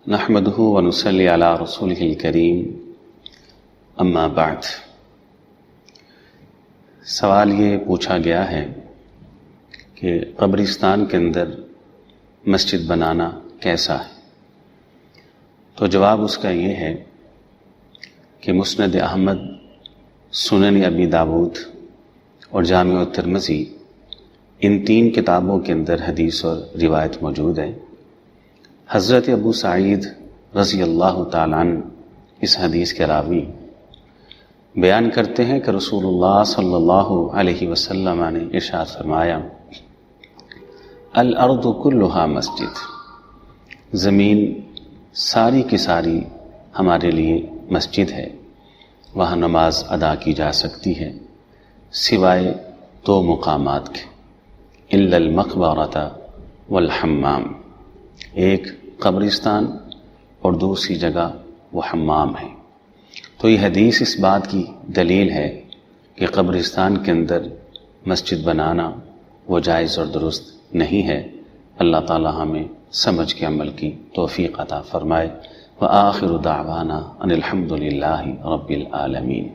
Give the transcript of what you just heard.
نحمده ونصلي على رسوله الکریم اما بعد۔ سوال یہ پوچھا گیا ہے کہ قبرستان کے اندر مسجد بنانا کیسا ہے؟ تو جواب اس کا یہ ہے کہ مسند احمد، سنن ابی داود اور جامع ترمذی، ان تین کتابوں کے اندر حدیث اور روایت موجود ہے۔ حضرت ابو سعید رضی اللہ تعالیٰ عنہ اس حدیث کے راوی بیان کرتے ہیں کہ رسول اللہ صلی اللہ علیہ وسلم نے ارشاد فرمایا، الارض کلھا مسجد، زمین ساری کی ساری ہمارے لیے مسجد ہے، وہاں نماز ادا کی جا سکتی ہے سوائے دو مقامات کے، الا المقبرۃ والحمام، ایک قبرستان اور دوسری جگہ وہ حمام ہے۔ تو یہ حدیث اس بات کی دلیل ہے کہ قبرستان کے اندر مسجد بنانا وہ جائز اور درست نہیں ہے۔ اللہ تعالی ہمیں سمجھ کے عمل کی توفیق عطا فرمائے۔ وآخر دعوانا ان الحمد للہ رب العالمین۔